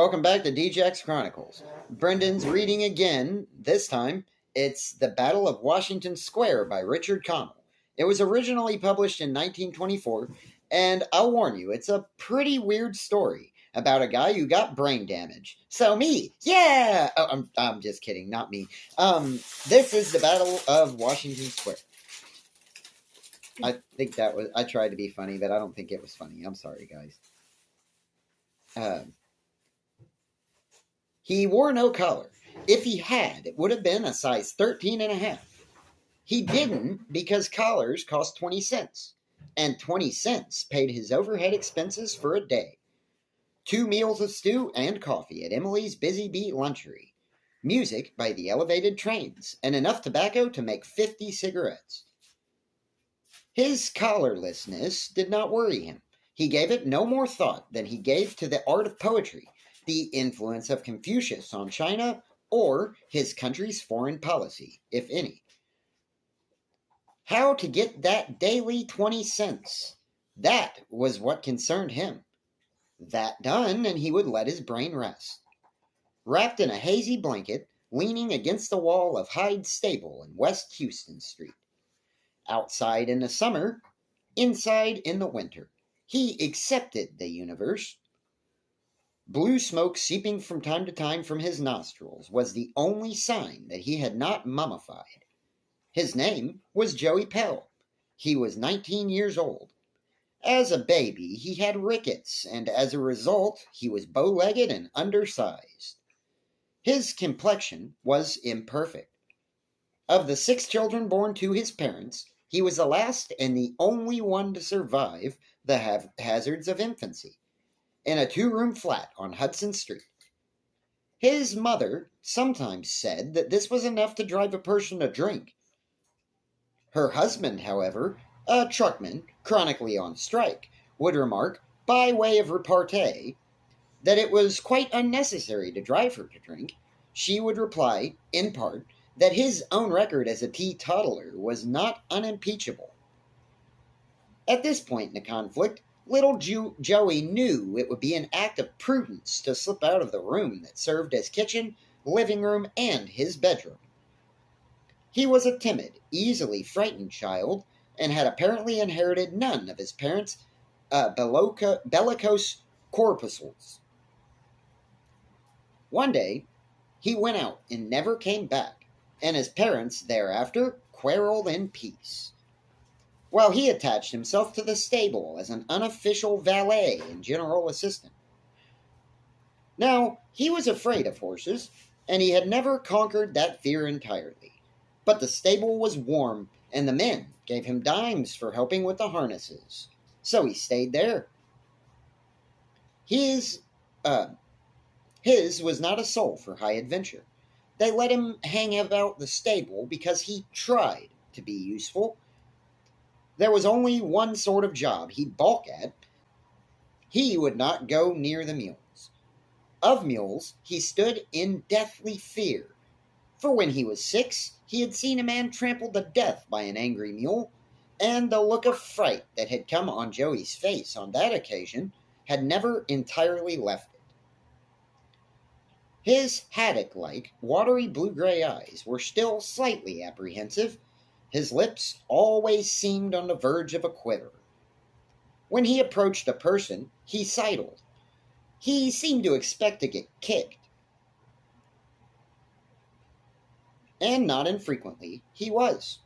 Welcome back to DJ's Chronicles. Brendan's reading again. This time, it's The Battle of Washington Square by Richard Connell. It was originally published in 1924, and I'll warn you, it's a pretty weird story about a guy who got brain damage. So me, yeah! Oh, I'm just kidding, not me. This is The Battle of Washington Square. I think I tried to be funny, but I don't think it was funny. I'm sorry, guys. He wore no collar. If he had, it would have been a size 13 and a half. He didn't because collars cost 20 cents, and 20 cents paid his overhead expenses for a day. 2 meals of stew and coffee at Emily's Busy Bee lunchery. Music by the elevated trains, and enough tobacco to make 50 cigarettes. His collarlessness did not worry him. He gave it no more thought than he gave to the art of poetry, the influence of Confucius on China, or his country's foreign policy, if any. How to get that daily 20 cents? That was what concerned him. That done, and he would let his brain rest. Wrapped in a hazy blanket, leaning against the wall of Hyde's stable in West Houston Street. Outside in the summer, inside in the winter. He accepted the universe. Blue smoke seeping from time to time from his nostrils was the only sign that he had not mummified. His name was Joey Pell. He was 19 years old. As a baby, he had rickets, and as a result, he was bow-legged and undersized. His complexion was imperfect. Of the 6 children born to his parents, he was the last and the only one to survive the hazards of infancy, in a 2-room flat on Hudson Street. His mother sometimes said that this was enough to drive a person to drink. Her husband, however, a truckman chronically on strike, would remark, by way of repartee, that it was quite unnecessary to drive her to drink. She would reply, in part, that his own record as a teetotaler was not unimpeachable. At this point in the conflict, little Joey knew it would be an act of prudence to slip out of the room that served as kitchen, living room, and his bedroom. He was a timid, easily frightened child, and had apparently inherited none of his parents' bellicose corpuscles. One day, he went out and never came back, and his parents thereafter quarreled in peace, while he attached himself to the stable as an unofficial valet and general assistant. Now, he was afraid of horses, and he had never conquered that fear entirely. But the stable was warm, and the men gave him dimes for helping with the harnesses, so he stayed there. His was not a soul for high adventure. They let him hang about the stable because he tried to be useful. There was only one sort of job he'd balk at. He would not go near the mules. Of mules, he stood in deathly fear, for when he was 6, he had seen a man trampled to death by an angry mule, and the look of fright that had come on Joey's face on that occasion had never entirely left it. His haddock-like, watery blue-gray eyes were still slightly apprehensive. His lips always seemed on the verge of a quiver. When he approached a person, he sidled. He seemed to expect to get kicked. And not infrequently, he was.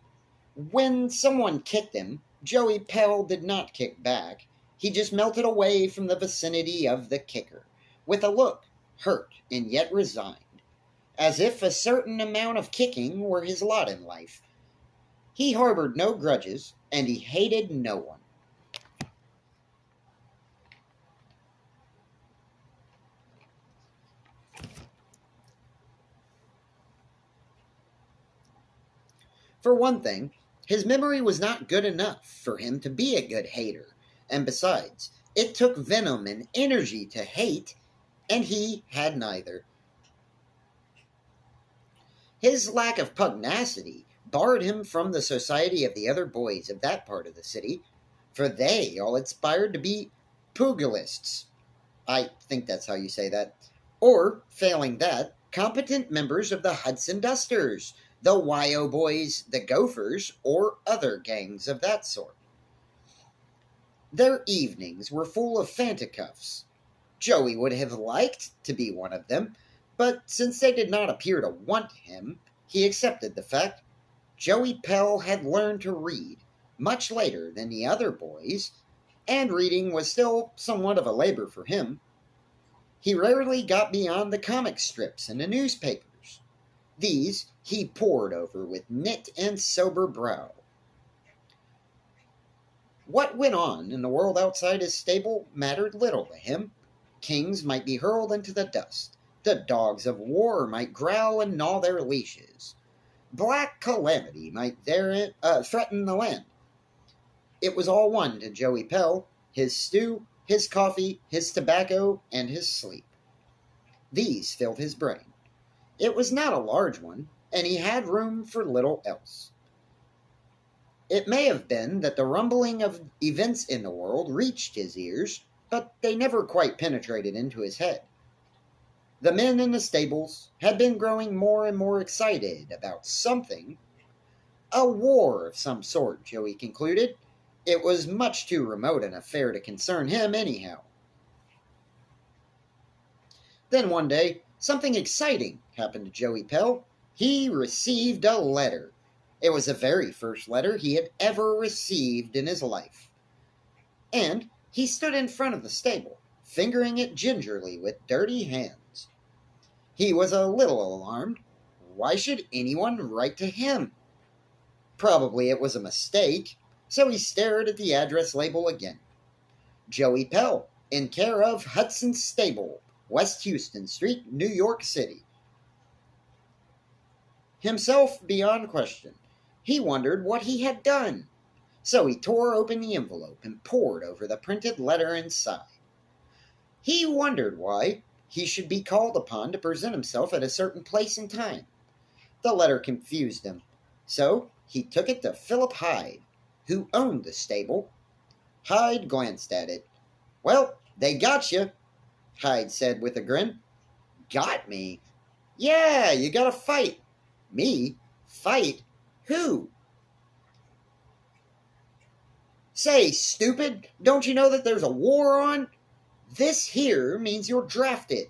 When someone kicked him, Joey Pell did not kick back. He just melted away from the vicinity of the kicker, with a look hurt and yet resigned, as if a certain amount of kicking were his lot in life. He harbored no grudges, and he hated no one. For one thing, his memory was not good enough for him to be a good hater, and besides, it took venom and energy to hate, and he had neither. His lack of pugnacity barred him from the society of the other boys of that part of the city, for they all aspired to be pugilists. I think that's how you say that. Or, failing that, competent members of the Hudson Dusters, the YO Boys, the Gophers, or other gangs of that sort. Their evenings were full of fantacuffs. Joey would have liked to be one of them, but since they did not appear to want him, he accepted the fact. Joey Pell had learned to read much later than the other boys, and reading was still somewhat of a labor for him. He rarely got beyond the comic strips and the newspapers. These he pored over with knit and sober brow. What went on in the world outside his stable mattered little to him. Kings might be hurled into the dust. The dogs of war might growl and gnaw their leashes. Black calamity might threaten the land. It was all one to Joey Pell, his stew, his coffee, his tobacco, and his sleep. These filled his brain. It was not a large one, and he had room for little else. It may have been that the rumbling of events in the world reached his ears, but they never quite penetrated into his head. The men in the stables had been growing more and more excited about something. A war of some sort, Joey concluded. It was much too remote an affair to concern him anyhow. Then one day, something exciting happened to Joey Pell. He received a letter. It was the very first letter he had ever received in his life. And he stood in front of the stable, fingering it gingerly with dirty hands. He was a little alarmed. Why should anyone write to him? Probably it was a mistake, so he stared at the address label again. Joey Pell, in care of Hudson Stable, West Houston Street, New York City. Himself beyond question, he wondered what he had done. So he tore open the envelope and pored over the printed letter inside. He wondered why he should be called upon to present himself at a certain place and time. The letter confused him, so he took it to Philip Hyde, who owned the stable. Hyde glanced at it. "Well, they got you," Hyde said with a grin. "Got me? Yeah, you gotta fight." "Me? Fight? Who?" "Say, stupid, don't you know that there's a war on? This here means you're drafted."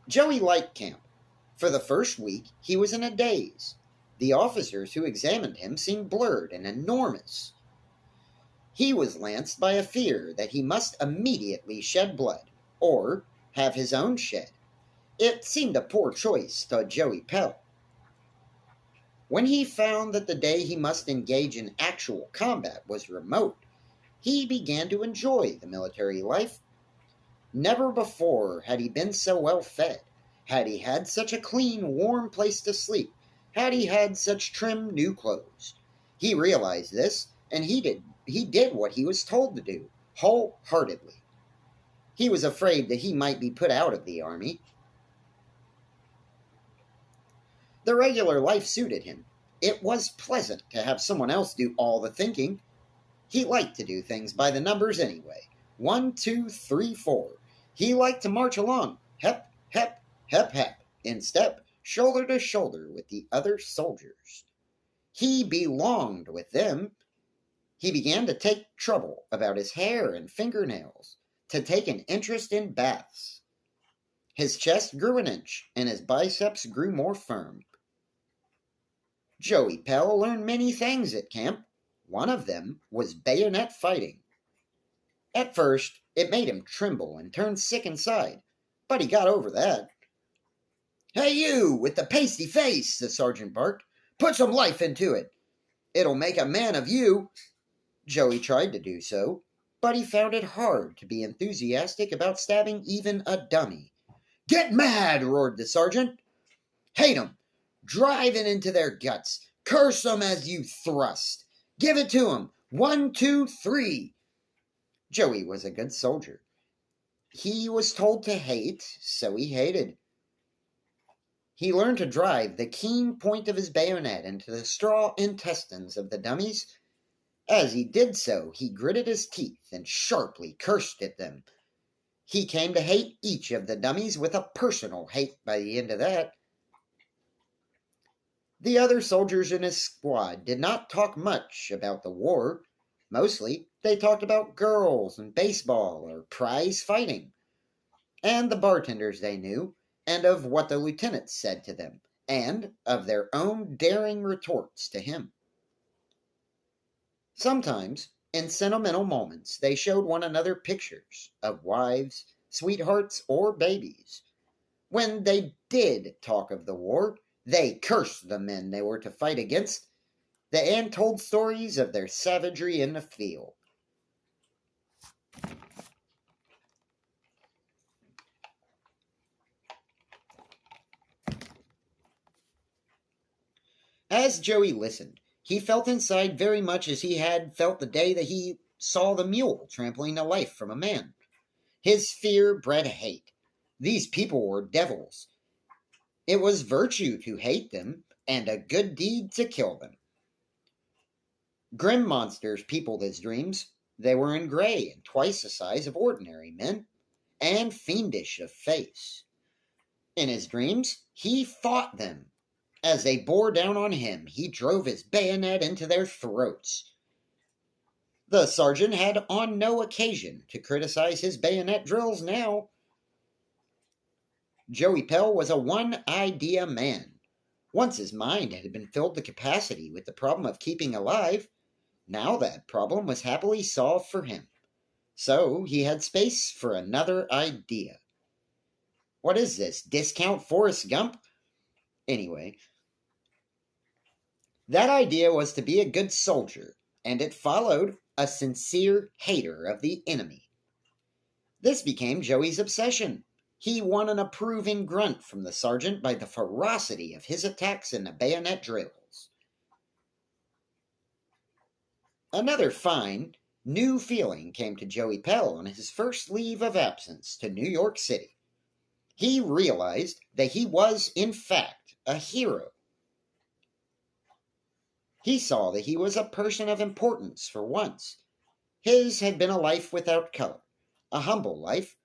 Joey liked camp. For the first week, he was in a daze. The officers who examined him seemed blurred and enormous. He was lanced by a fear that he must immediately shed blood, or have his own shed. It seemed a poor choice to Joey Pell. When he found that the day he must engage in actual combat was remote, he began to enjoy the military life. Never before had he been so well fed, had he had such a clean, warm place to sleep, had he had such trim new clothes. He realized this, and he did what he was told to do, wholeheartedly. He was afraid that he might be put out of the army. The regular life suited him. It was pleasant to have someone else do all the thinking. He liked to do things by the numbers anyway. 1, 2, 3, 4. He liked to march along, hep, hep, hep, hep, in step, shoulder to shoulder with the other soldiers. He belonged with them. He began to take trouble about his hair and fingernails, to take an interest in baths. His chest grew an inch, and his biceps grew more firm. Joey Pell learned many things at camp. One of them was bayonet fighting. At first, it made him tremble and turn sick inside, but he got over that. "Hey, you, with the pasty face," the sergeant barked. "Put some life into it. It'll make a man of you." Joey tried to do so, but he found it hard to be enthusiastic about stabbing even a dummy. "Get mad," roared the sergeant. "Hate 'em. Drive it into their guts. Curse 'em as you thrust. Give it to 'em. 1, 2, 3. Joey was a good soldier. He was told to hate, so he hated. He learned to drive the keen point of his bayonet into the straw intestines of the dummies. As he did so, he gritted his teeth and sharply cursed at them. He came to hate each of the dummies with a personal hate by the end of that. The other soldiers in his squad did not talk much about the war. Mostly, they talked about girls and baseball or prize fighting, and the bartenders they knew, and of what the lieutenants said to them, and of their own daring retorts to him. Sometimes, in sentimental moments, they showed one another pictures of wives, sweethearts, or babies. When they did talk of the war, they cursed the men they were to fight against, and told stories of their savagery in the field. As Joey listened, he felt inside very much as he had felt the day that he saw the mule trampling the life from a man. His fear bred hate. These people were devils. It was virtue to hate them, and a good deed to kill them. Grim monsters peopled his dreams. They were in gray and twice the size of ordinary men, and fiendish of face. In his dreams, he fought them. As they bore down on him, he drove his bayonet into their throats. The sergeant had on no occasion to criticize his bayonet drills now. Joey Pell was a one-idea man. Once his mind had been filled to capacity with the problem of keeping alive, now that problem was happily solved for him. So he had space for another idea. What is this, discount Forrest Gump? Anyway, that idea was to be a good soldier, and it followed a sincere hater of the enemy. This became Joey's obsession. He won an approving grunt from the sergeant by the ferocity of his attacks in the bayonet drills. Another fine, new feeling came to Joey Pell on his first leave of absence to New York City. He realized that he was, in fact, a hero. He saw that he was a person of importance for once. His had been a life without color, a humble life.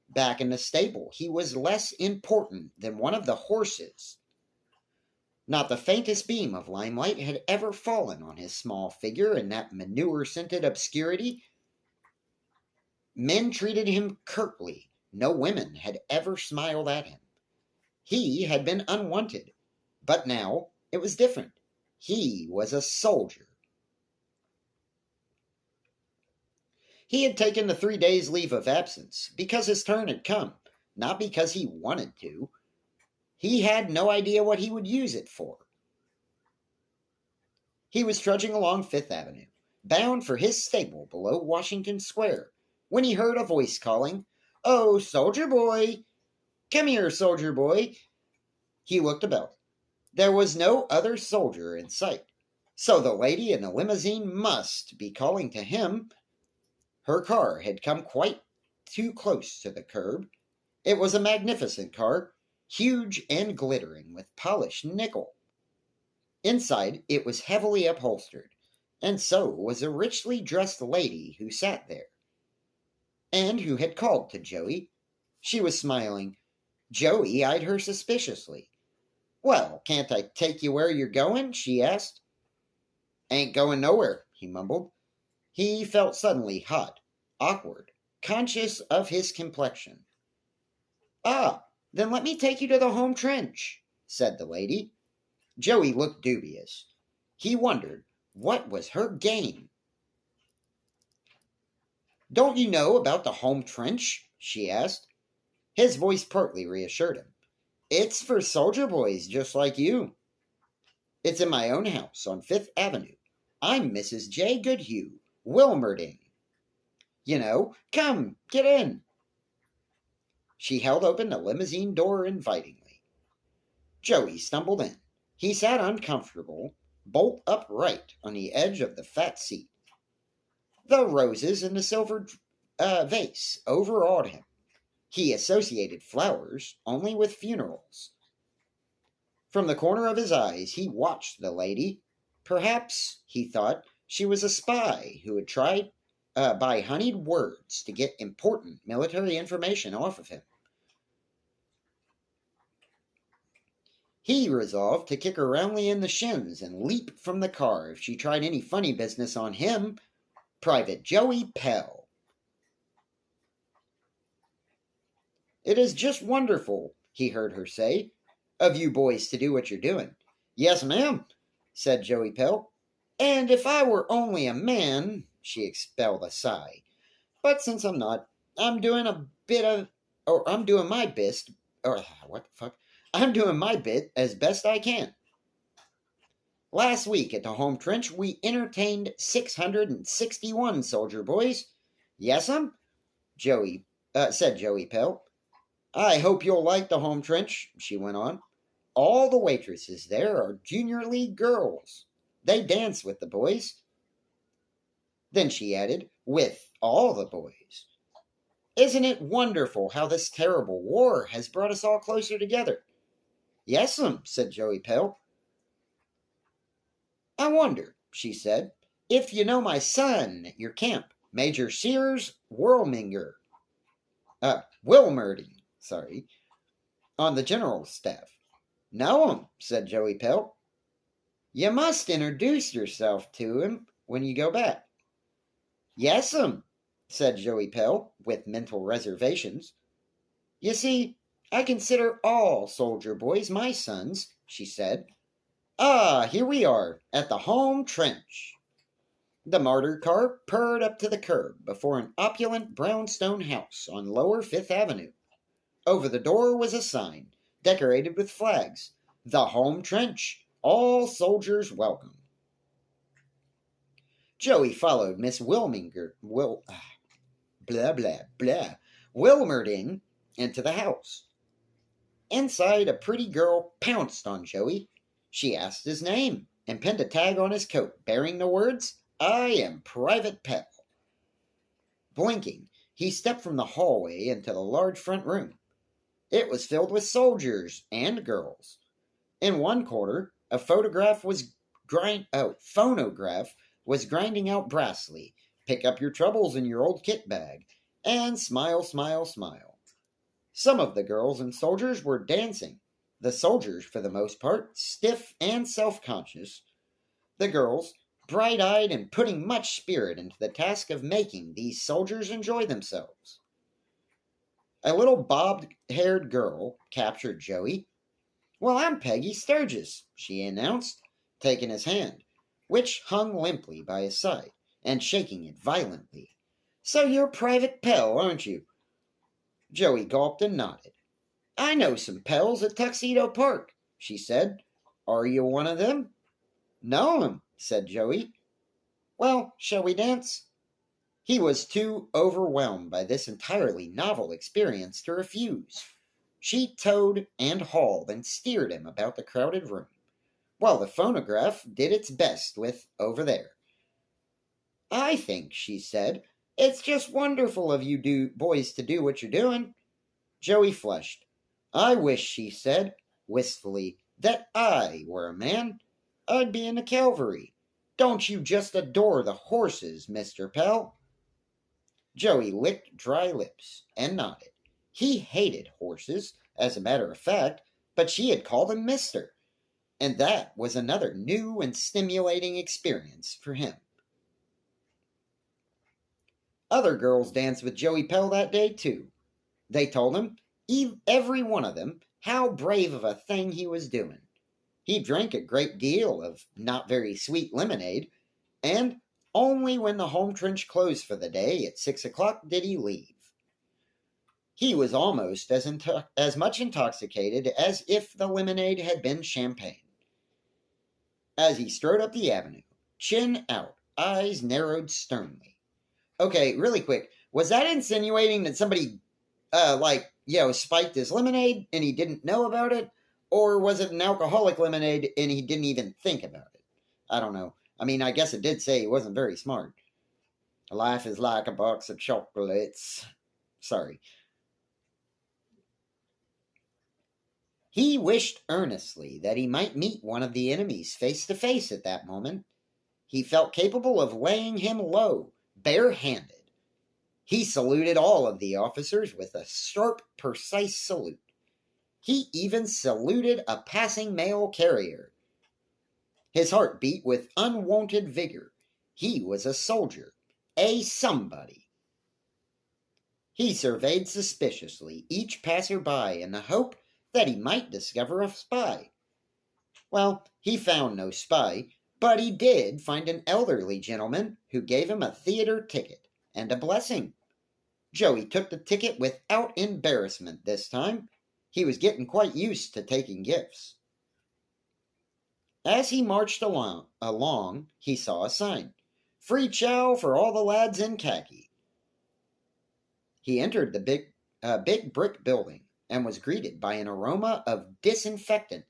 Back in the stable, he was less important than one of the horses. Not the faintest beam of limelight had ever fallen on his small figure in that manure-scented obscurity. Men treated him curtly. No women had ever smiled at him. He had been unwanted, but now it was different. He was a soldier. He had taken the 3 days' leave of absence because his turn had come, not because he wanted to. He had no idea what he would use it for. He was trudging along Fifth Avenue, bound for his stable below Washington Square, when he heard a voice calling, "Oh, soldier boy! Come here, soldier boy!" He looked about. There was no other soldier in sight, so the lady in the limousine must be calling to him. Her car had come quite too close to the curb. It was a magnificent car, huge and glittering with polished nickel. Inside, it was heavily upholstered, and so was a richly dressed lady who sat there, and who had called to Joey. She was smiling. Joey eyed her suspiciously. "Well, can't I take you where you're going?" she asked. "Ain't going nowhere," he mumbled. He felt suddenly hot, awkward, conscious of his complexion. "Ah, then let me take you to the home trench," said the lady. Joey looked dubious. He wondered what was her game. "Don't you know about the home trench?" she asked. His voice partly reassured him. "It's for soldier boys just like you. It's in my own house on Fifth Avenue. I'm Mrs. J. Goodhue, Wilmerding. You know, come, get in." She held open the limousine door invitingly. Joey stumbled in. He sat uncomfortable, bolt upright on the edge of the fat seat. The roses in the silver vase overawed him. He associated flowers only with funerals. From the corner of his eyes, he watched the lady. Perhaps, he thought, she was a spy who had tried by honeyed words to get important military information off of him. He resolved to kick her roundly in the shins and leap from the car if she tried any funny business on him, Private Joey Pell. "It is just wonderful," he heard her say, "of you boys to do what you're doing." "Yes, ma'am," said Joey Pell. "And if I were only a man," she expelled a sigh. "But since I'm not, I'm doing a bit of, or I'm doing my best, or what the fuck? I'm doing my bit as best I can. Last week at the home trench, we entertained 661 soldier boys." "Yes'm," said Joey Pell. "I hope you'll like the home trench," she went on. "All the waitresses there are junior league girls. They dance with the boys." Then she added, "with all the boys. Isn't it wonderful how this terrible war has brought us all closer together?" "Yes'm," said Joey Pell. "I wonder," she said, "if you know my son at your camp, Major Sears Wilmerding, on the general's staff." "Know him," said Joey Pell. "You must introduce yourself to him when you go back." "Yes'm," said Joey Pell, with mental reservations. "You see, I consider all soldier boys my sons," she said. "Ah, here we are, at the home trench." The martyr car purred up to the curb before an opulent brownstone house on Lower Fifth Avenue. Over the door was a sign, decorated with flags. "The home trench. All soldiers welcome." Joey followed Miss Wilmerding into the house. Inside, a pretty girl pounced on Joey. She asked his name and pinned a tag on his coat bearing the words, "I am Private Pell." Blinking, he stepped from the hallway into the large front room. It was filled with soldiers and girls. In one corner, a phonograph was grinding out brassily, "Pick up your troubles in your old kit bag," and "Smile, smile, smile." Some of the girls and soldiers were dancing, the soldiers, for the most part, stiff and self-conscious. The girls, bright-eyed and putting much spirit into the task of making these soldiers enjoy themselves. A little bobbed-haired girl captured Joey. "Well, I'm Peggy Sturgis," she announced, taking his hand, which hung limply by his side, and shaking it violently. "So you're Private Pell, aren't you?" Joey gulped and nodded. "I know some Pells at Tuxedo Park," she said. "Are you one of them?" "Know 'em," said Joey. "Well, shall we dance?" He was too overwhelmed by this entirely novel experience to refuse. She towed and hauled and steered him about the crowded room, while the phonograph did its best with "Over There." "I think," she said, "it's just wonderful of you boys to do what you're doing." Joey flushed. "I wish," she said, wistfully, "that I were a man. I'd be in the cavalry. Don't you just adore the horses, Mr. Pell?" Joey licked dry lips and nodded. He hated horses, as a matter of fact, but she had called him Mister, and that was another new and stimulating experience for him. Other girls danced with Joey Pell that day, too. They told him, every one of them, how brave of a thing he was doing. He drank a great deal of not very sweet lemonade, and only when the home trench closed for the day at 6 o'clock did he leave. He was almost as much intoxicated as if the lemonade had been champagne. As he strode up the avenue, chin out, eyes narrowed sternly. Okay, really quick, was that insinuating that somebody, spiked his lemonade and he didn't know about it? Or was it an alcoholic lemonade and he didn't even think about it? I don't know. I mean, I guess it did say he wasn't very smart. Life is like a box of chocolates. Sorry. He wished earnestly that he might meet one of the enemies face to face at that moment. He felt capable of laying him low, barehanded. He saluted all of the officers with a sharp, precise salute. He even saluted a passing mail carrier. His heart beat with unwonted vigor. He was a soldier, a somebody. He surveyed suspiciously each passer-by in the hope that he might discover a spy. Well, he found no spy, but he did find an elderly gentleman who gave him a theater ticket and a blessing. Joey took the ticket without embarrassment this time. He was getting quite used to taking gifts. As he marched along, he saw a sign. Free chow for all the lads in khaki. He entered the big brick building and was greeted by an aroma of disinfectant,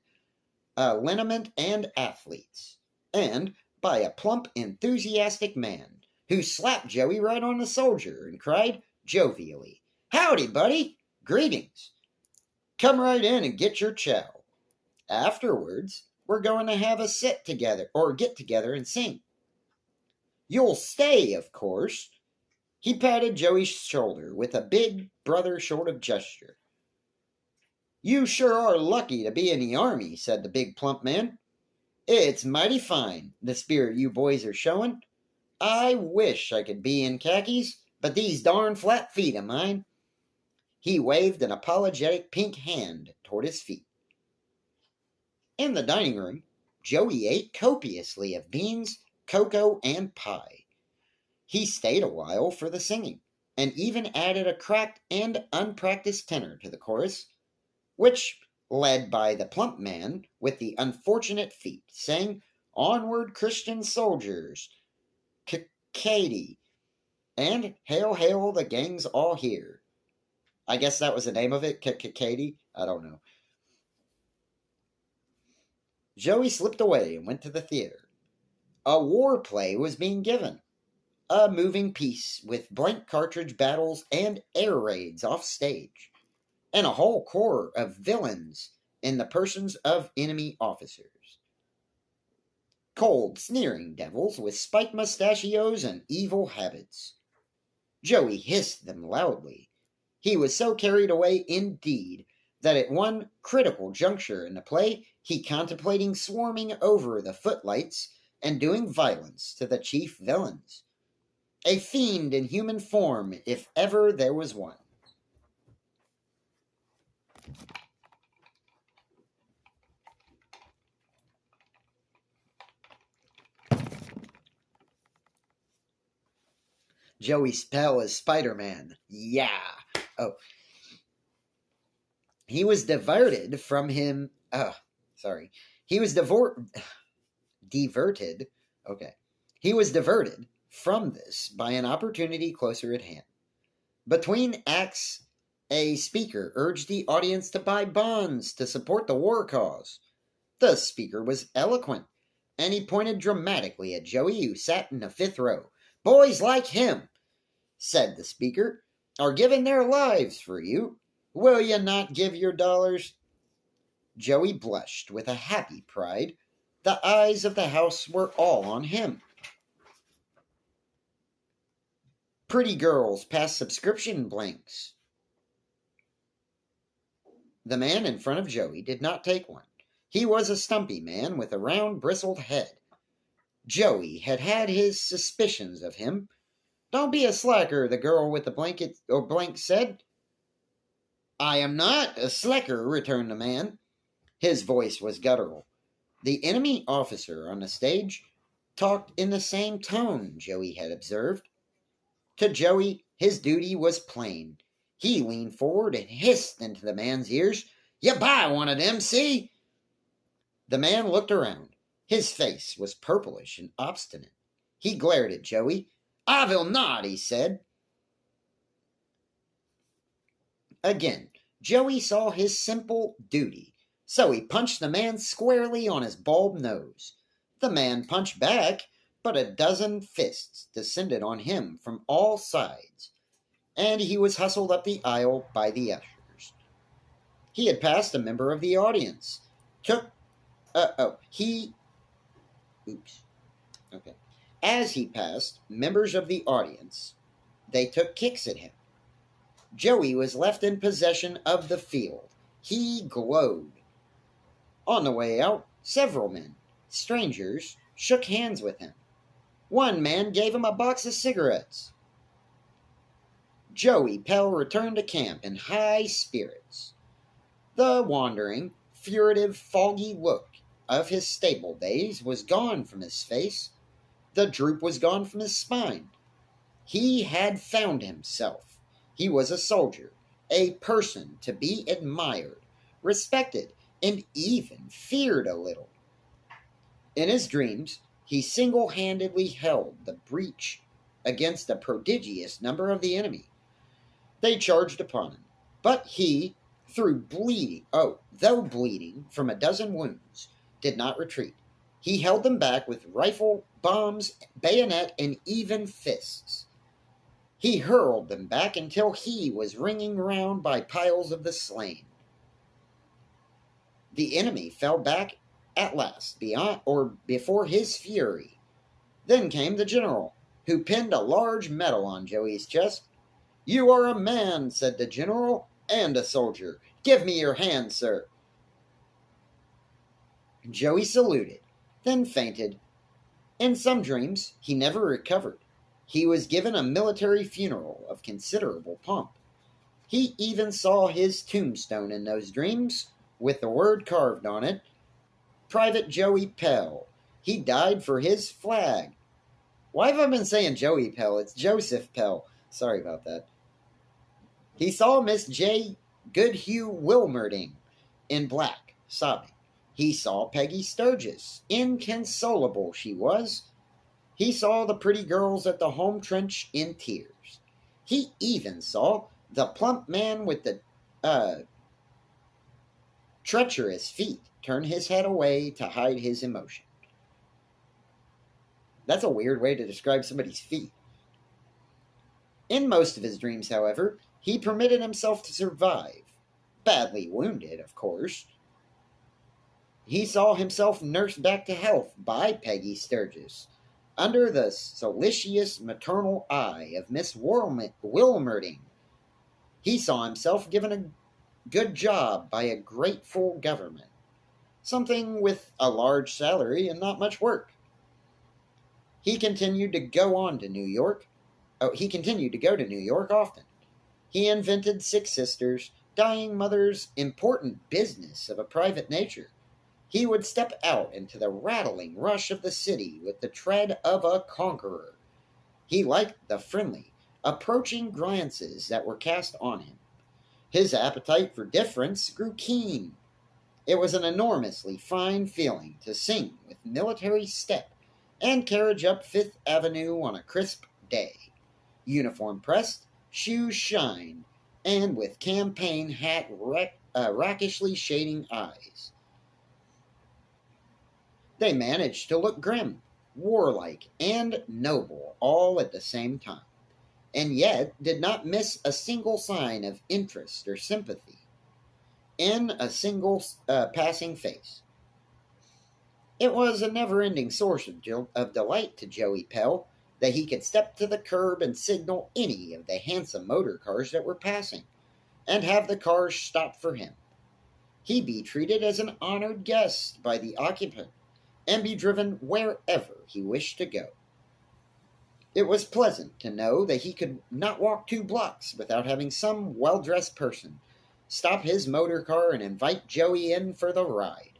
liniment, and athletes, and by a plump, enthusiastic man who slapped Joey right on the shoulder and cried jovially, "Howdy, buddy! Greetings! Come right in and get your chow. Afterwards, we're going to have a sit together, or get together and sing. You'll stay, of course." He patted Joey's shoulder with a big brother sort of gesture. "You sure are lucky to be in the army," said the big plump man. "It's mighty fine, the spirit you boys are showing. I wish I could be in khakis, but these darn flat feet of mine." He waved an apologetic pink hand toward his feet. In the dining room, Joey ate copiously of beans, cocoa, and pie. He stayed a while for the singing, and even added a cracked and unpracticed tenor to the chorus, which, led by the plump man with the unfortunate feet, sang "Onward, Christian Soldiers," "Katie," and "Hail, hail, the gang's all here." I guess that was the name of it, Katie? I don't know. Joey slipped away and went to the theater. A war play was being given. A moving piece with blank cartridge battles and air raids off stage, and a whole corps of villains in the persons of enemy officers. Cold, sneering devils with spiked mustachios and evil habits. Joey hissed them loudly. He was so carried away indeed that at one critical juncture in the play he contemplating swarming over the footlights and doing violence to the chief villains. A fiend in human form, if ever there was one. Joey's spell is Spider-Man. Yeah. Oh. He was diverted from him. Sorry. He was diverted. Okay. He was diverted from this by an opportunity closer at hand. Between acts, a speaker urged the audience to buy bonds to support the war cause. The speaker was eloquent, and he pointed dramatically at Joey, who sat in the fifth row. "Boys like him," said the speaker, "are giving their lives for you. Will you not give your dollars?" Joey blushed with a happy pride. The eyes of the house were all on him. Pretty girls pass subscription blanks. The man in front of Joey did not take one. He was a stumpy man with a round, bristled head. Joey had had his suspicions of him. "Don't be a slacker," the girl with the blank said. "I am not a slacker," returned the man. His voice was guttural. The enemy officer on the stage talked in the same tone, Joey had observed. To Joey, his duty was plain. He leaned forward and hissed into the man's ears, "You buy one of them, see?" The man looked around. His face was purplish and obstinate. He glared at Joey. "I will not," he said. Again, Joey saw his simple duty, so he punched the man squarely on his bald nose. The man punched back, but a dozen fists descended on him from all sides, and he was hustled up the aisle by the ushers. He had passed a member of the audience. Oops. Okay. As he passed, members of the audience, they took kicks at him. Joey was left in possession of the field. He glowed. On the way out, several men, strangers, shook hands with him. One man gave him a box of cigarettes. Joey Pell returned to camp in high spirits. The wandering, furtive, foggy look of his stable days was gone from his face. The droop was gone from his spine. He had found himself. He was a soldier, a person to be admired, respected, and even feared a little. In his dreams, he single-handedly held the breach against a prodigious number of the enemy. They charged upon him, but he, though bleeding from a dozen wounds, did not retreat. He held them back with rifle, bombs, bayonet, and even fists. He hurled them back until he was ringing round by piles of the slain. The enemy fell back at last, before his fury. Then came the general, who pinned a large medal on Joey's chest. "You are a man," said the general, "and a soldier. Give me your hand, sir." Joey saluted, then fainted. In some dreams, he never recovered. He was given a military funeral of considerable pomp. He even saw his tombstone in those dreams, with the word carved on it, Private Joey Pell. He died for his flag. Why have I been saying Joey Pell? It's Joseph Pell. Sorry about that. He saw Miss J. Goodhue Wilmerding in black, sobbing. He saw Peggy Sturgis, inconsolable she was. He saw the pretty girls at the home trench in tears. He even saw the plump man with the treacherous feet turn his head away to hide his emotion. That's a weird way to describe somebody's feet. In most of his dreams, however, he permitted himself to survive. Badly wounded, of course. He saw himself nursed back to health by Peggy Sturgis, under the solicitous maternal eye of Miss Wilmerding. He saw himself given a good job by a grateful government, something with a large salary and not much work. He continued to go to New York often. He invented sick sisters, dying mothers, important business of a private nature. He would step out into the rattling rush of the city with the tread of a conqueror. He liked the friendly, approaching glances that were cast on him. His appetite for difference grew keen. It was an enormously fine feeling to sing with military step and carriage up Fifth Avenue on a crisp day, uniform pressed, shoes shined, and with campaign hat rackishly shading eyes. They managed to look grim, warlike, and noble all at the same time, and yet did not miss a single sign of interest or sympathy in a single passing face. It was a never-ending source of delight to Joey Pell that he could step to the curb and signal any of the handsome motor cars that were passing, and have the cars stop for him. He'd be treated as an honored guest by the occupant, and be driven wherever he wished to go. It was pleasant to know that he could not walk 2 blocks without having some well-dressed person stop his motor car and invite Joey in for the ride.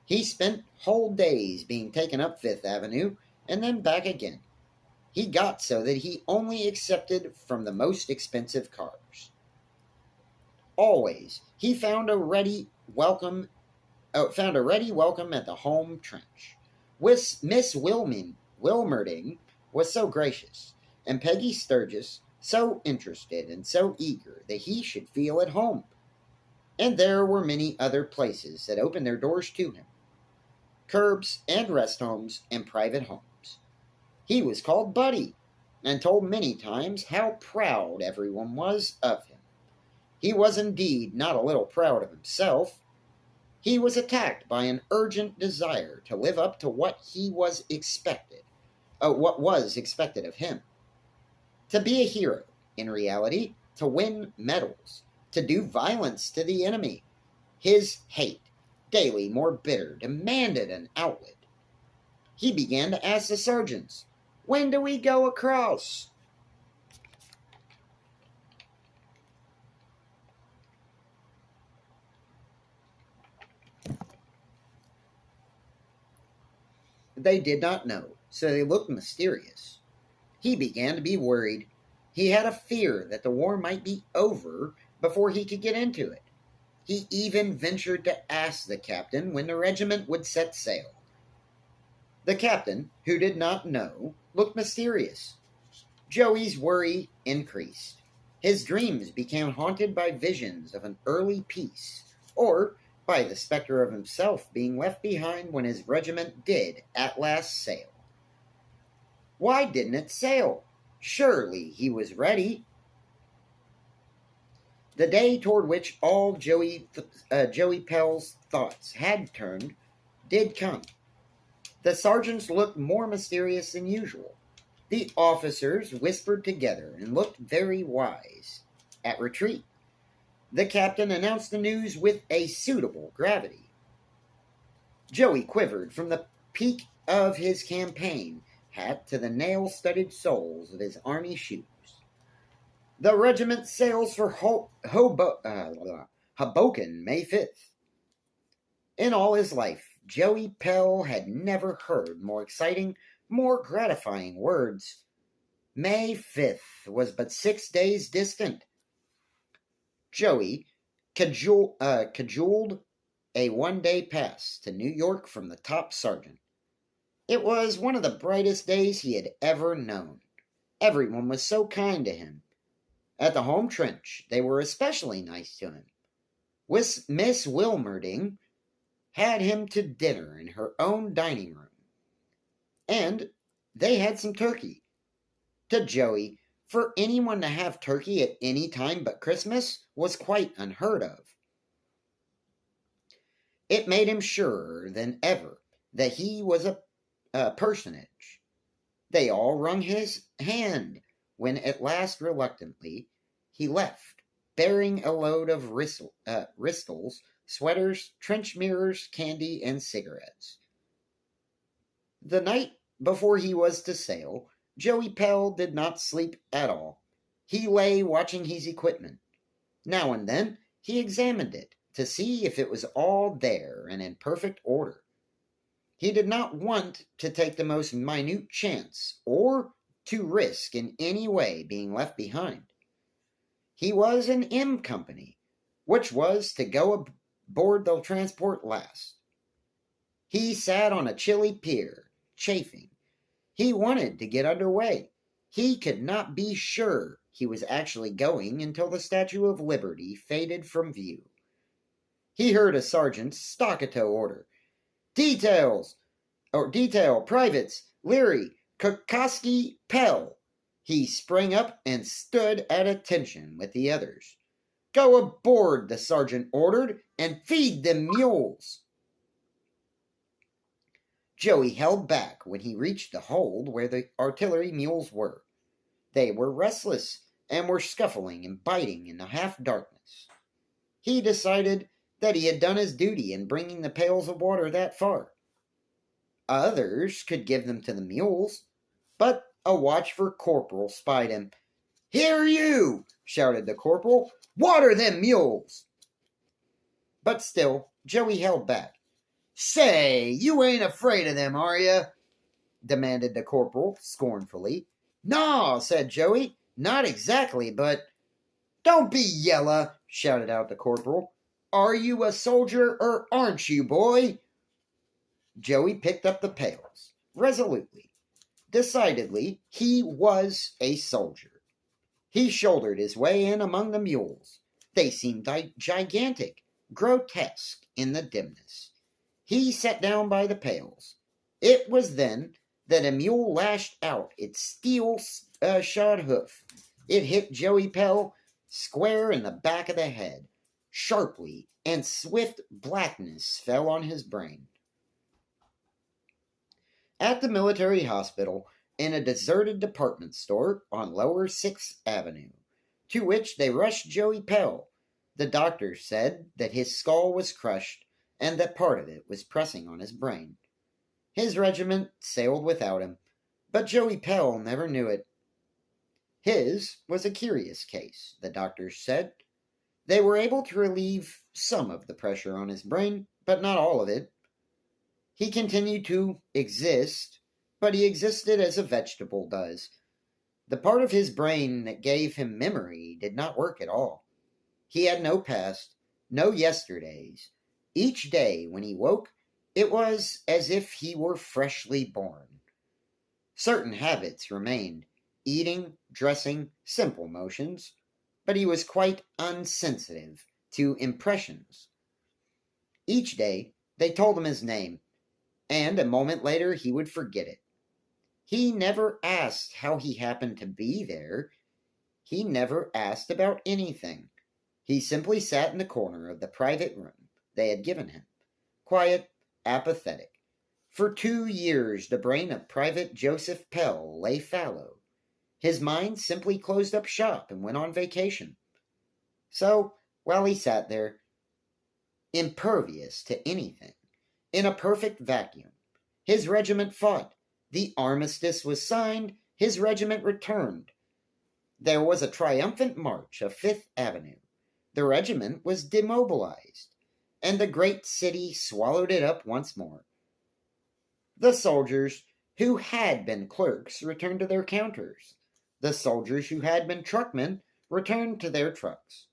He spent whole days being taken up Fifth Avenue and then back again. He got so that he only accepted from the most expensive cars. Always, he found a ready welcome at the home trench. Miss Wilmerding was so gracious, and Peggy Sturgis so interested and so eager that he should feel at home. And there were many other places that opened their doors to him. Curbs and rest homes and private homes. He was called Buddy, and told many times how proud everyone was of him. He was indeed not a little proud of himself. He was attacked by an urgent desire to live up to what he was expected, what was expected of him. To be a hero, in reality, to win medals, to do violence to the enemy. His hate, daily more bitter, demanded an outlet. He began to ask the sergeants, "When do we go across?" They did not know, so they looked mysterious. He began to be worried. He had a fear that the war might be over before he could get into it. He even ventured to ask the captain when the regiment would set sail. The captain, who did not know, looked mysterious. Joey's worry increased. His dreams became haunted by visions of an early peace, or by the specter of himself being left behind when his regiment did at last sail. Why didn't it sail? Surely he was ready. The day toward which all Joey Pell's thoughts had turned did come. The sergeants looked more mysterious than usual. The officers whispered together and looked very wise. At retreat, the captain announced the news with a suitable gravity. Joey quivered from the peak of his campaign hat to the nail-studded soles of his army shoes. The regiment sails for Hoboken, May 5th. In all his life, Joey Pell had never heard more exciting, more gratifying words. May 5th was but 6 days distant. Joey cajoled a one-day pass to New York from the top sergeant. It was one of the brightest days he had ever known. Everyone was so kind to him. At the home trench, they were especially nice to him. Miss Wilmerding had him to dinner in her own dining room. And they had some turkey. To Joey, for anyone to have turkey at any time but Christmas was quite unheard of. It made him surer than ever that he was a personage. They all wrung his hand when at last reluctantly he left, bearing a load of ristles, sweaters, trench mirrors, candy, and cigarettes. The night before he was to sail, Joey Pell did not sleep at all. He lay watching his equipment. Now and then he examined it to see if it was all there and in perfect order. He did not want to take the most minute chance or to risk in any way being left behind. He was in M Company, which was to go aboard the transport last. He sat on a chilly pier, chafing. He wanted to get under way. He could not be sure he was actually going until the Statue of Liberty faded from view. He heard a sergeant's staccato order. Detail, privates, Leary, Kokoski, Pell. He sprang up and stood at attention with the others. Go aboard, the sergeant ordered, and feed them mules. Joey held back when he reached the hold where the artillery mules were. They were restless and were scuffling and biting in the half-darkness. He decided that he had done his duty in bringing the pails of water that far. Others could give them to the mules, but a watchful corporal spied him. "Here you!" shouted the corporal. "Water them mules!" But still, Joey held back. "Say, you ain't afraid of them, are you?" demanded the corporal scornfully. "No," said Joey, "not exactly, but—" "Don't be yella," shouted out the corporal. "Are you a soldier or aren't you, boy?" Joey picked up the pails, resolutely. Decidedly, he was a soldier. He shouldered his way in among the mules. They seemed gigantic, grotesque in the dimness. He sat down by the pails. It was then that a mule lashed out its steel-shod hoof. It hit Joey Pell square in the back of the head, sharply, and swift blackness fell on his brain. At the military hospital, in a deserted department store on Lower 6th Avenue, to which they rushed Joey Pell. The doctors said that his skull was crushed and that part of it was pressing on his brain. His regiment sailed without him, but Joey Pell never knew it. His was a curious case, the doctors said. They were able to relieve some of the pressure on his brain, but not all of it. He continued to exist, but he existed as a vegetable does. The part of his brain that gave him memory did not work at all. He had no past, no yesterdays. Each day when he woke, it was as if he were freshly born. Certain habits remained: eating, dressing, simple motions, but he was quite unsensitive to impressions. Each day they told him his name, and a moment later he would forget it. He never asked how he happened to be there. He never asked about anything. He simply sat in the corner of the private room they had given him, quiet, apathetic. For 2 years the brain of Private Joseph Pell lay fallow. His mind simply closed up shop and went on vacation. So, while he sat there, impervious to anything, in a perfect vacuum, his regiment fought. The armistice was signed. His regiment returned. There was a triumphant march of Fifth Avenue. The regiment was demobilized, and the great city swallowed it up once more. The soldiers who had been clerks returned to their counters. The soldiers who had been truckmen returned to their trucks.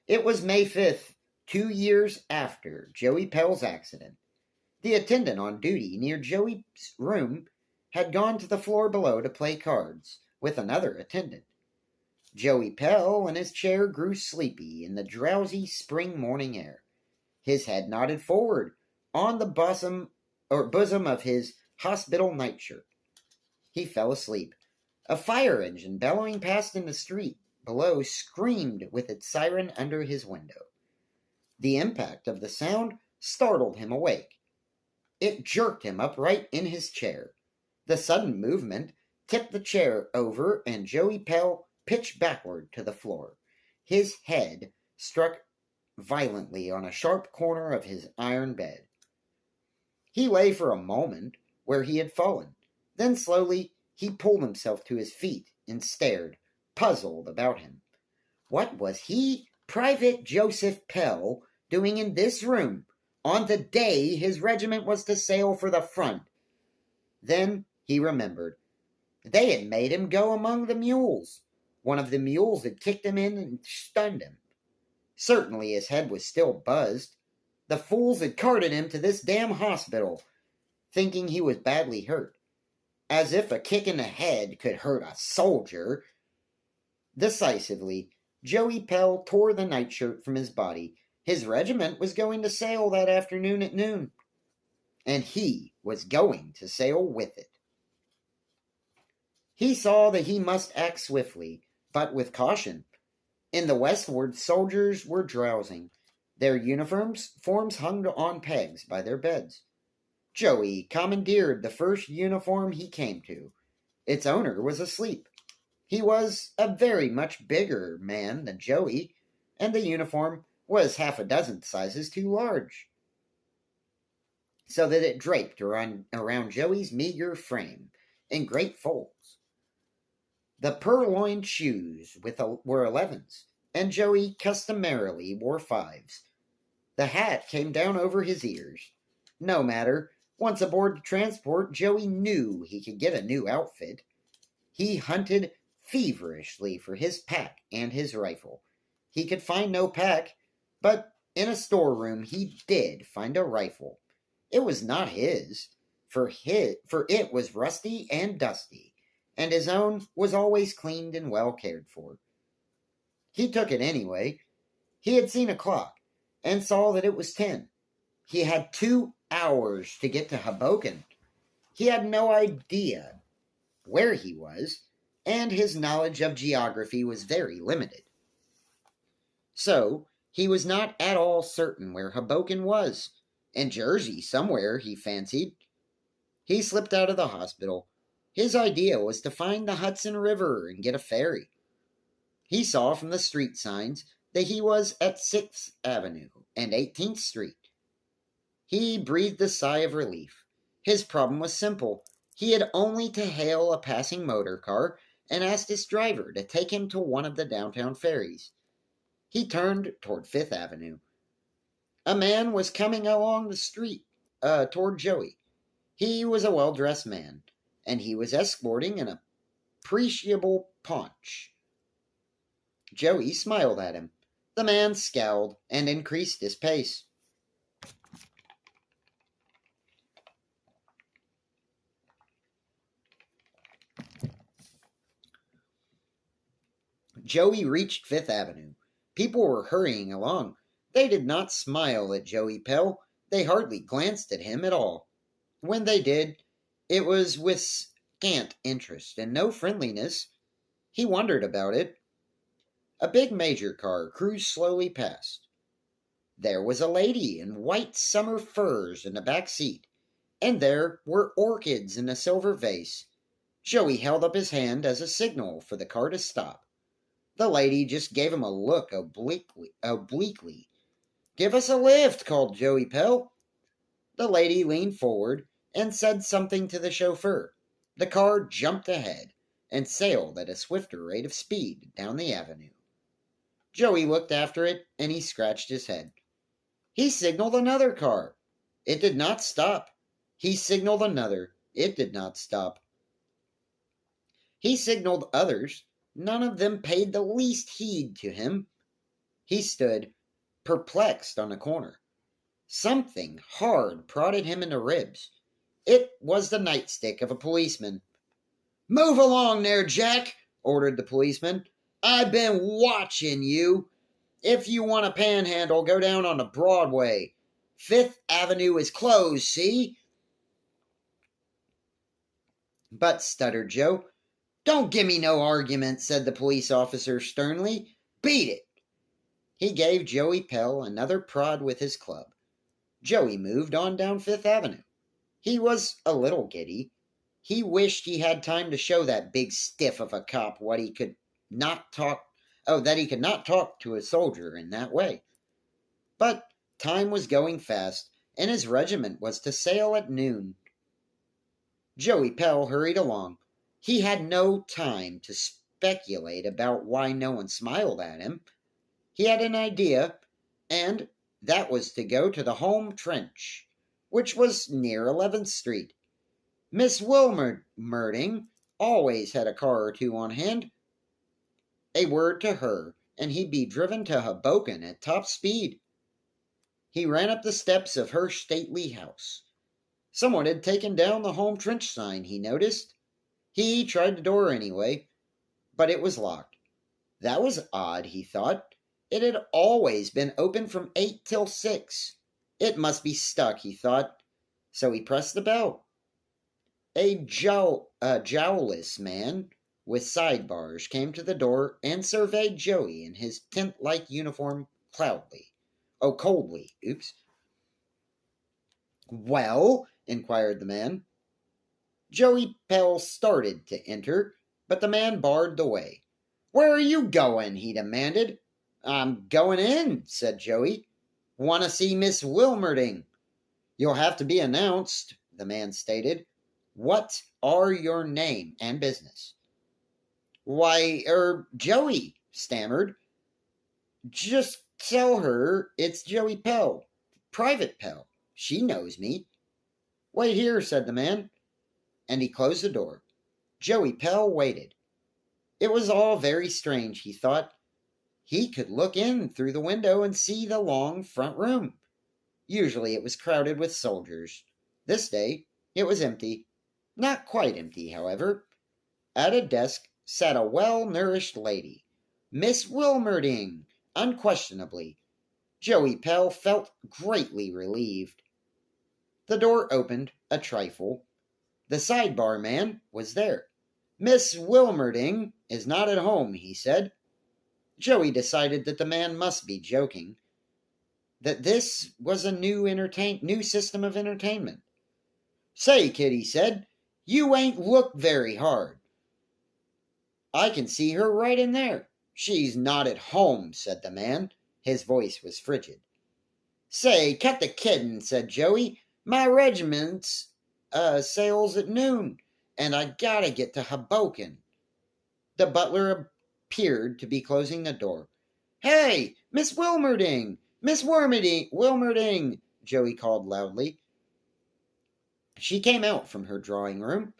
It was May 5th, 2 years after Joey Pell's accident. The attendant on duty near Joey's room had gone to the floor below to play cards with another attendant. Joey Pell in his chair grew sleepy in the drowsy spring morning air. His head nodded forward on the bosom of his hospital nightshirt. He fell asleep. A fire engine bellowing past in the street below screamed with its siren under his window. The impact of the sound startled him awake. It jerked him upright in his chair. The sudden movement tipped the chair over, and Joey Pell pitched backward to the floor. His head struck violently on a sharp corner of his iron bed. He lay for a moment where he had fallen. Then slowly he pulled himself to his feet and stared, puzzled, about him. What was he, Private Joseph Pell, doing in this room on the day his regiment was to sail for the front? Then he remembered. They had made him go among the mules. One of the mules had kicked him in and stunned him. Certainly his head was still buzzed. The fools had carted him to this damn hospital, thinking he was badly hurt. As if a kick in the head could hurt a soldier. Decisively, Joey Pell tore the nightshirt from his body. His regiment was going to sail that afternoon at noon, and he was going to sail with it. He saw that he must act swiftly, but with caution. In the westward, soldiers were drowsing. Their forms hung on pegs by their beds. Joey commandeered the first uniform he came to. Its owner was asleep. He was a very much bigger man than Joey, and the uniform was half a dozen sizes too large, so that it draped around Joey's meager frame in great folds. The purloined shoes were 11s, and Joey customarily wore 5s. The hat came down over his ears. No matter. Once aboard the transport, Joey knew he could get a new outfit. He hunted feverishly for his pack and his rifle. He could find no pack, but in a storeroom he did find a rifle. It was not his, for it was rusty and dusty, and his own was always cleaned and well cared for. He took it anyway. He had seen a clock, and saw that it was 10. He had 2 hours to get to Hoboken. He had no idea where he was, and his knowledge of geography was very limited. So, he was not at all certain where Hoboken was. In Jersey somewhere, he fancied. He slipped out of the hospital. His idea was to find the Hudson River and get a ferry. He saw from the street signs that he was at 6th Avenue and 18th Street. He breathed a sigh of relief. His problem was simple. He had only to hail a passing motor car and ask its driver to take him to one of the downtown ferries. He turned toward 5th Avenue. A man was coming along the street toward Joey. He was a well-dressed man, and he was escorting an appreciable paunch. Joey smiled at him. The man scowled and increased his pace. Joey reached 5th Avenue. People were hurrying along. They did not smile at Joey Pell. They hardly glanced at him at all. When they did, it was with scant interest and no friendliness. He wondered about it. A big major car cruised slowly past. There was a lady in white summer furs in the back seat, and there were orchids in a silver vase. Joey held up his hand as a signal for the car to stop. The lady just gave him a look obliquely. "Give us a lift," called Joey Pell. The lady leaned forward and said something to the chauffeur. The car jumped ahead and sailed at a swifter rate of speed down the avenue. Joey looked after it, and he scratched his head. He signaled another car. It did not stop. He signaled another. It did not stop. He signaled others. None of them paid the least heed to him. He stood, perplexed, on a corner. Something hard prodded him in the ribs. It was the nightstick of a policeman. "Move along there, Jack," ordered the policeman. "I've been watching you. If you want a panhandle, go down on the Broadway. 5th Avenue is closed, see?" "But," stuttered Joe. "Don't give me no argument," said the police officer sternly. "Beat it." He gave Joey Pell another prod with his club. Joey moved on down 5th Avenue. He was a little giddy. He wished he had time to show that big stiff of a cop that he could not talk to a soldier in that way. But time was going fast, and his regiment was to sail at noon. Joey Pell hurried along. He had no time to speculate about why no one smiled at him. He had an idea, and that was to go to the home trench, which was near 11th Street. Miss Wilmerding always had a car or two on hand. A word to her, and he'd be driven to Hoboken at top speed. He ran up the steps of her stately house. Someone had taken down the home trench sign, he noticed. He tried the door anyway, but it was locked. That was odd, he thought. It had always been open from 8 till 6. It must be stuck, he thought. So he pressed the bell. A jowlless man with sidebars came to the door and surveyed Joey in his tent-like uniform coldly. "Well?" inquired the man. Joey Pell started to enter, but the man barred the way. "Where are you going?" he demanded. "I'm going in," said Joey. "Want to see Miss Wilmerding." "You'll have to be announced," the man stated. "What are your name and business?" "Why, Joey," stammered. "Just tell her it's Joey Pell, Private Pell. She knows me." "Wait here," said the man, and he closed the door. Joey Pell waited. It was all very strange, he thought. He could look in through the window and see the long front room. Usually it was crowded with soldiers. This day it was empty. Not quite empty, however. At a desk sat a well-nourished lady. Miss Wilmerding, unquestionably. Joey Pell felt greatly relieved. The door opened a trifle. The sidebar man was there. "Miss Wilmerding is not at home," he said. Joey decided that the man must be joking, that this was a new system of entertainment. Say, kid, he said, you ain't looked very hard. I can see her right in there. She's not at home, said the man. His voice was frigid. Say, cut the kiddin', said Joey. My regiment's sails at noon, and I gotta get to Hoboken. The butler appeared to be closing the door. Hey, Miss Wilmerding! Miss Wilmerding! Joey called loudly. She came out from her drawing room.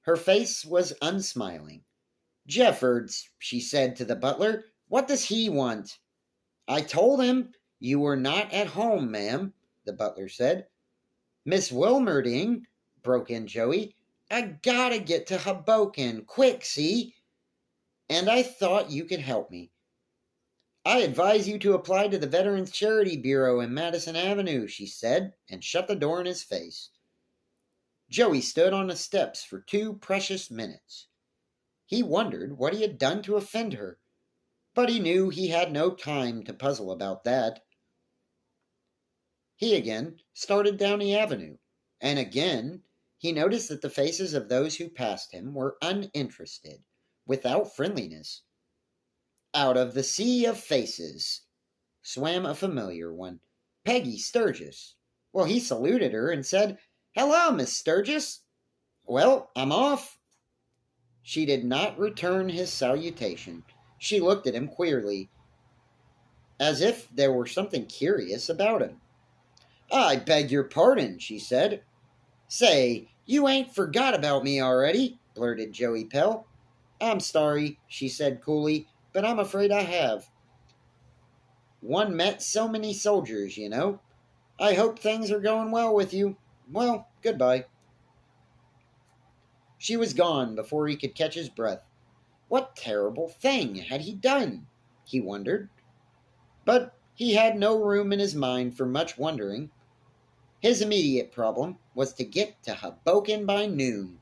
Her face was unsmiling. Jeffords, she said to the butler, what does he want? I told him you were not at home, ma'am, the butler said. Miss Wilmerding, broke in Joey, I gotta get to Hoboken, quick, see? And I thought you could help me. I advise you to apply to the Veterans Charity Bureau in Madison Avenue, she said, and shut the door in his face. Joey stood on the steps for 2 precious minutes. He wondered what he had done to offend her, but he knew he had no time to puzzle about that. He again started down the avenue, and again he noticed that the faces of those who passed him were uninterested, without friendliness. Out of the sea of faces swam a familiar one, Peggy Sturgis. Well, he saluted her and said, Hello, Miss Sturgis. Well, I'm off. She did not return his salutation. She looked at him queerly, as if there were something curious about him. I beg your pardon, she said. Say, you ain't forgot about me already, blurted Joey Pell. I'm sorry, she said coolly, but I'm afraid I have. One met so many soldiers, you know. I hope things are going well with you. Well, goodbye. She was gone before he could catch his breath. What terrible thing had he done? He wondered. But he had no room in his mind for much wondering. His immediate problem was to get to Hoboken by noon.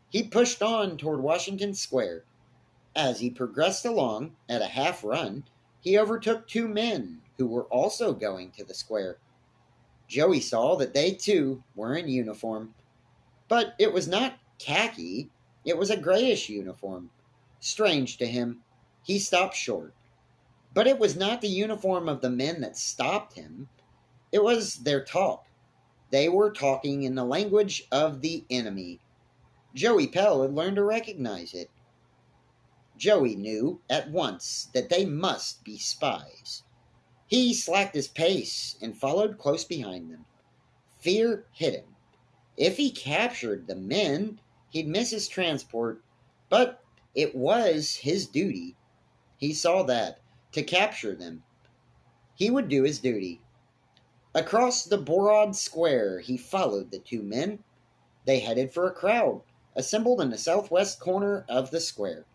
He pushed on toward Washington Square. As he progressed along at a half run, he overtook 2 men who were also going to the square. Joey saw that they too were in uniform, but it was not khaki, it was a grayish uniform. Strange to him, he stopped short. But it was not the uniform of the men that stopped him, it was their talk. They were talking in the language of the enemy. Joey Pell had learned to recognize it. Joey knew at once that they must be spies. He slacked his pace and followed close behind them. Fear hit him. If he captured the men, he'd miss his transport, but it was his duty. He saw that, to capture them. He would do his duty. Across the broad square, he followed the 2 men. They headed for a crowd, assembled in the southwest corner of the square.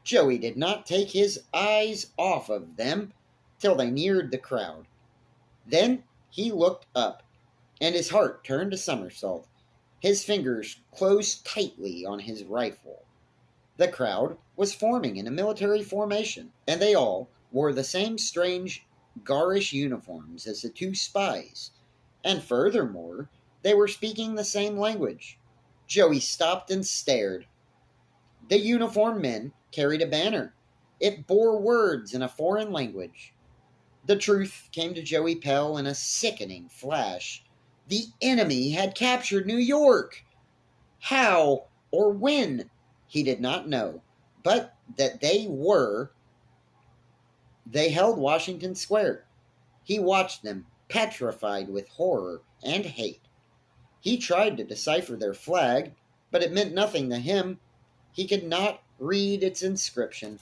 Joey did not take his eyes off of them till they neared the crowd. Then he looked up, and his heart turned a somersault. His fingers closed tightly on his rifle. The crowd was forming in a military formation, and they all wore the same strange, garish uniforms as the 2 spies, and furthermore, they were speaking the same language. Joey stopped and stared. The uniformed men carried a banner. It bore words in a foreign language. The truth came to Joey Pell in a sickening flash. The enemy had captured New York. How or when, he did not know, but that they held Washington Square. He watched them, petrified with horror and hate. He tried to decipher their flag, but it meant nothing to him. He could not read its inscription.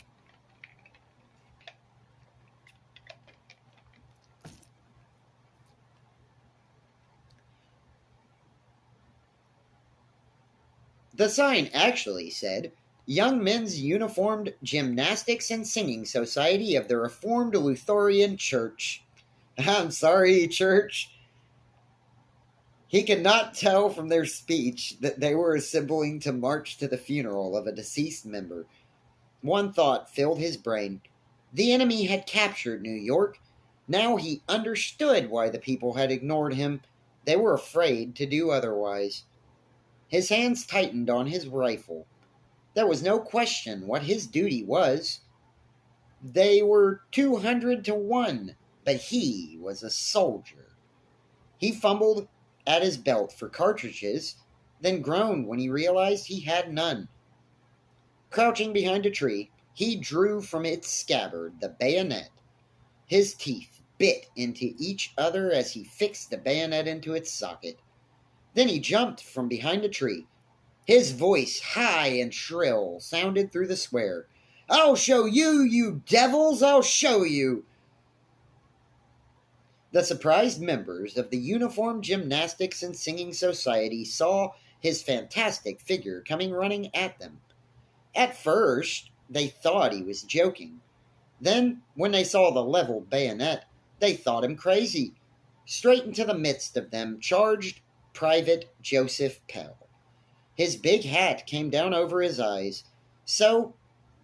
The sign actually said, Young Men's Uniformed Gymnastics and Singing Society of the Reformed Lutheran Church. I'm sorry, church. He could not tell from their speech that they were assembling to march to the funeral of a deceased member. One thought filled his brain. The enemy had captured New York. Now he understood why the people had ignored him. They were afraid to do otherwise. His hands tightened on his rifle. There was no question what his duty was. They were 200 to 1, but he was a soldier. He fumbled at his belt for cartridges, then groaned when he realized he had none. Crouching behind a tree, he drew from its scabbard the bayonet. His teeth bit into each other as he fixed the bayonet into its socket. Then he jumped from behind a tree. His voice, high and shrill, sounded through the square. "I'll show you, you devils! I'll show you!" The surprised members of the Uniform Gymnastics and Singing Society saw his fantastic figure coming running at them. At first, they thought he was joking. Then, when they saw the leveled bayonet, they thought him crazy. Straight into the midst of them charged Private Joseph Pell. His big hat came down over his eyes, so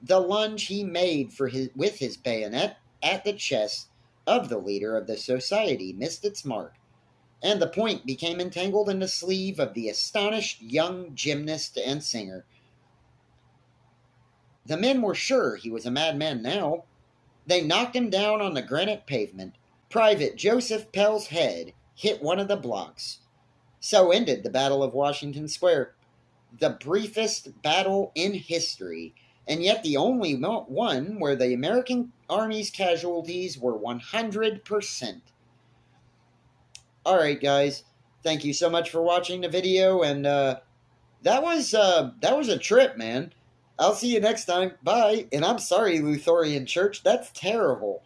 the lunge he made with his bayonet at the chest of the leader of the society missed its mark, and the point became entangled in the sleeve of the astonished young gymnast and singer. The men were sure he was a madman now. They knocked him down on the granite pavement. Private Joseph Pell's head hit one of the blocks. So ended the Battle of Washington Square, the briefest battle in history, and yet the only one where the American Army's casualties were 100%. Alright, guys, thank you so much for watching the video, and that was a trip, man. I'll see you next time. Bye. And I'm sorry, Lutheran Church, that's terrible.